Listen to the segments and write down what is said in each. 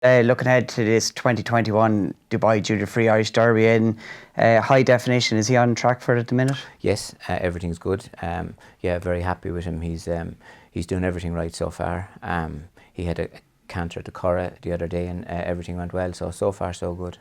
Looking ahead to this 2021 Dubai Junior Free Irish Derby in high definition, is he on track for it at the minute? Yes, everything's good. Yeah, very happy with him. He's doing everything right so far. He had a canter at the Curragh the other day, and everything went well. So far so good.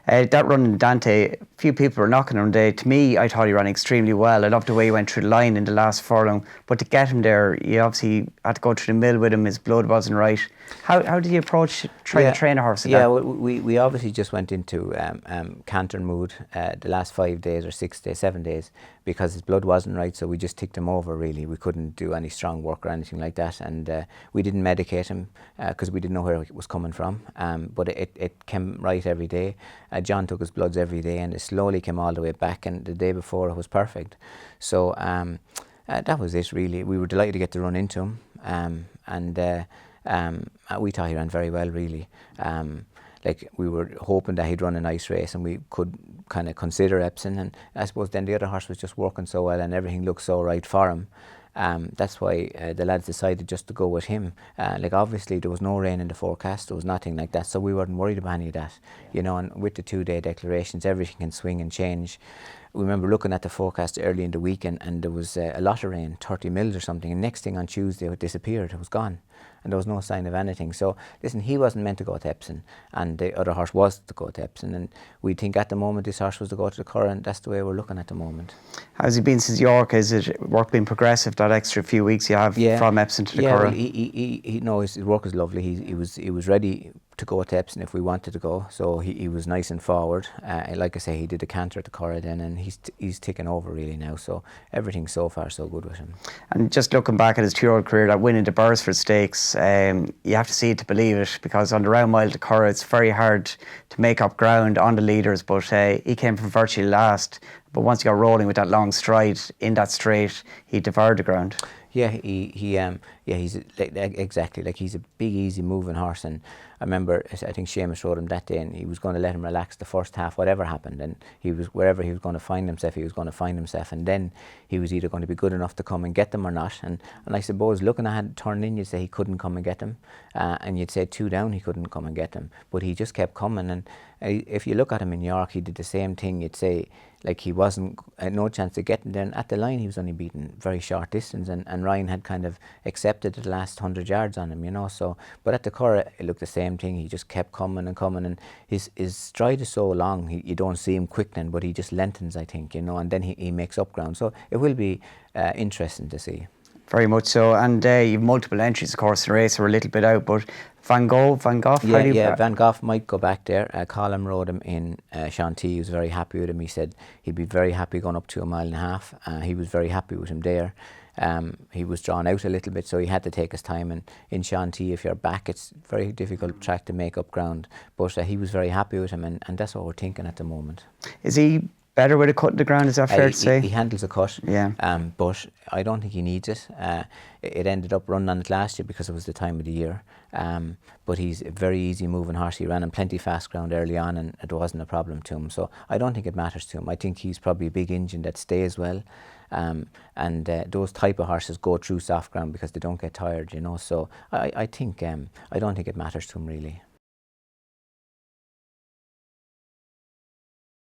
That run in Dante, a few people were knocking on day. To me, I thought he ran extremely well. I loved the way he went through the line in the last furlong. But to get him there, you obviously had to go through the mill with him. His blood wasn't right. How did you approach trying to train a horse? Yeah, we obviously just went into canter mood the last 5 days or 6 days, 7 days, because his blood wasn't right. So we just ticked him over, really. We couldn't do any strong work or anything like that. And we didn't medicate him because we didn't know where it was coming from. But it came right every day. John took his bloods every day, and it slowly came all the way back, and the day before it was perfect. So that was it, really. We were delighted to get to run into him, and we thought he ran very well, really. Like, we were hoping that he'd run a nice race and we could kind of consider Epsom, and I suppose then the other horse was just working so well and everything looked so right for him. That's why the lads decided just to go with him. Like, obviously there was no rain in the forecast, there was nothing like that, so we weren't worried about any of that, you know. And with the 2-day declarations, everything can swing and change. We remember looking at the forecast early in the week, and there was a lot of rain, 30 mils or something, and next thing on Tuesday it disappeared, it was gone. And there was no sign of anything. So listen, he wasn't meant to go to Epsom, and the other horse was to go to Epsom, and we think at the moment this horse was to go to the Curragh, and that's the way we're looking at the moment. How's he been since York? Is it work been progressive, that extra few weeks you have from Epsom to the Curragh? He no, his work is lovely. He was ready to go to Epsom if we wanted to go, so he was nice and forward. Like I say, he did a canter at the Curragh then, and he's taken over really now, so everything so far so good with him. And just looking back at his 2-year-old career, that win in the Beresford Stakes, you have to see it to believe it, because on the round mile to Curragh it's very hard to make up ground on the leaders, but he came from virtually last, but once he got rolling with that long stride in that straight, he devoured the ground. Yeah, he's exactly, like, he's a big, easy moving horse, and I remember, I think Seamus rode him that day, and he was going to let him relax the first half, whatever happened, and he was, wherever he was going to find himself, he was going to find himself, and then he was either going to be good enough to come and get them or not. And I suppose looking at it turning in, you'd say he couldn't come and get them, and you'd say 2 down he couldn't come and get them, but he just kept coming. And if you look at him in York, he did the same thing. You'd say, like, he wasn't, no chance of getting there. And at the line he was only beaten very short distance, and Ryan had kind of accepted the last 100 yards on him, you know. So, but at the Curragh it looked the same thing. He just kept coming and coming, and his stride is so long, you don't see him quickening, but he just lengthens, I think, you know, and then he makes up ground. So it will be interesting to see. Very much so. And you've multiple entries, of course, in the race are a little bit out, but Van Gogh, Van Gogh might go back there. Colin rode him in Shanty. He was very happy with him. He said he'd be very happy going up to 1.5 miles. He was very happy with him there. He was drawn out a little bit, so he had to take his time. And in Shanty, if you're back, it's a very difficult track to make up ground. But he was very happy with him, and that's what we're thinking at the moment. Is he better with a cut in the ground, is that fair to say? He handles a cut, yeah. But I don't think he needs it. It ended up running on it last year because it was the time of the year. But he's a very easy moving horse. He ran in plenty fast ground early on, and it wasn't a problem to him. So I don't think it matters to him. I think he's probably a big engine that stays well. And those type of horses go through soft ground because they don't get tired, you know. So I think I don't think it matters to him really.